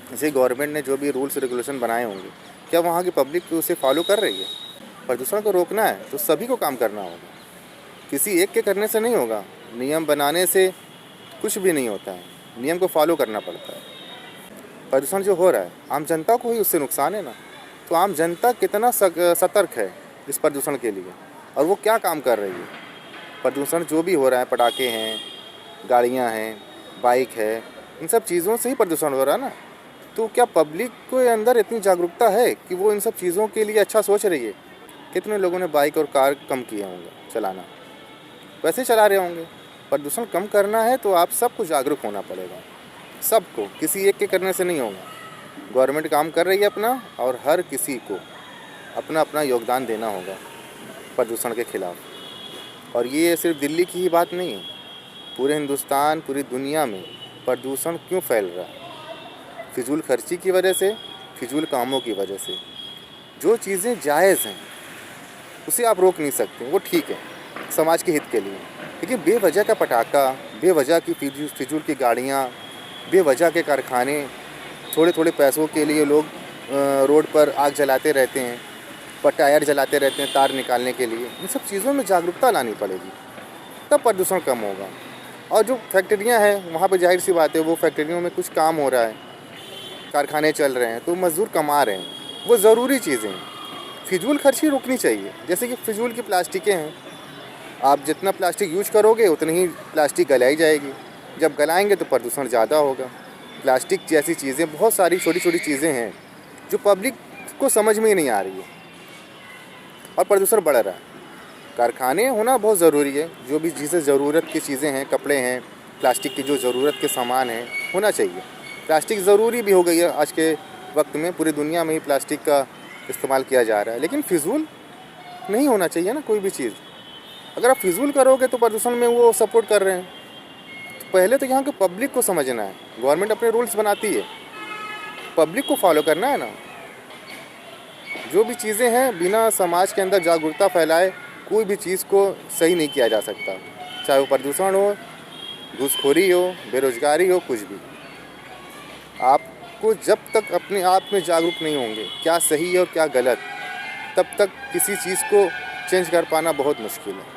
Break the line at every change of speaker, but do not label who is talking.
जैसे गवर्नमेंट ने जो भी रूल्स रेगुलेशन बनाए होंगे, क्या वहाँ की पब्लिक उसे फॉलो कर रही है? प्रदूषण को रोकना है तो सभी को काम करना होगा, किसी एक के करने से नहीं होगा। नियम बनाने से कुछ भी नहीं होता है, नियम को फॉलो करना पड़ता है। प्रदूषण जो हो रहा है आम जनता को ही उससे नुकसान है ना, तो आम जनता कितना सतर्क है इस प्रदूषण के लिए और वो क्या काम कर रही है। प्रदूषण जो भी हो रहा है, पटाखे हैं, गाड़ियाँ हैं, बाइक है, इन सब चीज़ों से ही प्रदूषण हो रहा है ना। तो क्या पब्लिक के अंदर इतनी जागरूकता है कि वो इन सब चीज़ों के लिए अच्छा सोच रही है? कितने लोगों ने बाइक और कार कम किए होंगे चलाना, वैसे चला रहे होंगे। प्रदूषण कम करना है तो आप सबको जागरूक होना पड़ेगा, सबको, किसी एक के करने से नहीं होगा। गवर्नमेंट काम कर रही है अपना, और हर किसी को अपना अपना योगदान देना होगा प्रदूषण के खिलाफ। और ये सिर्फ दिल्ली की ही बात नहीं है, पूरे हिंदुस्तान, पूरी दुनिया में प्रदूषण क्यों फैल रहा है? फिजूल खर्ची की वजह से, फिजूल कामों की वजह से। जो चीज़ें जायज़ हैं उसे आप रोक नहीं सकते, वो ठीक है समाज के हित के लिए, लेकिन बेवजह का पटाखा, बेवजह की फिजूल की गाड़ियाँ, बेवजह के कारखाने, थोड़े थोड़े पैसों के लिए लोग रोड पर आग जलाते रहते हैं, पर टायर जलाते रहते हैं तार निकालने के लिए। इन सब चीज़ों में जागरूकता लानी पड़ेगी, तब प्रदूषण कम होगा। और जो फैक्ट्रियाँ हैं वहाँ पर जाहिर सी बात है, वो फैक्ट्रियों में कुछ काम हो रहा है, कारखाने चल रहे हैं, तो मज़दूर कमा रहे हैं, वो ज़रूरी चीज़ें हैं। फिजूल खर्ची रोकनी चाहिए। जैसे कि फिजूल की प्लास्टिकें हैं, आप जितना प्लास्टिक यूज करोगे उतनी ही प्लास्टिक गलाई जाएगी, जब गलाएंगे तो प्रदूषण ज़्यादा होगा। प्लास्टिक जैसी चीज़ें, बहुत सारी छोटी छोटी चीज़ें हैं जो पब्लिक को समझ में ही नहीं आ रही है और प्रदूषण बढ़ रहा है। कारखाने होना बहुत ज़रूरी है, जो भी चीज़ें ज़रूरत की चीज़ें हैं, कपड़े हैं, प्लास्टिक की जो ज़रूरत के सामान हैं, होना चाहिए। प्लास्टिक ज़रूरी भी हो गई है आज के वक्त में, पूरी दुनिया में ही प्लास्टिक का इस्तेमाल किया जा रहा है, लेकिन फिजूल नहीं होना चाहिए ना कोई भी चीज़। अगर आप फिजूल करोगे तो प्रदूषण में वो सपोर्ट कर रहे हैं। तो पहले तो यहाँ के पब्लिक को समझना है, गवर्नमेंट अपने रूल्स बनाती है, पब्लिक को फॉलो करना है ना। जो भी चीज़ें हैं, बिना समाज के अंदर जागरूकता फैलाए कोई भी चीज़ को सही नहीं किया जा सकता, चाहे वो प्रदूषण हो, घूसखोरी हो, बेरोजगारी हो, कुछ भी। आपको जब तक अपने आप में जागरूक नहीं होंगे क्या सही है और क्या गलत, तब तक किसी चीज़ को चेंज कर पाना बहुत मुश्किल है।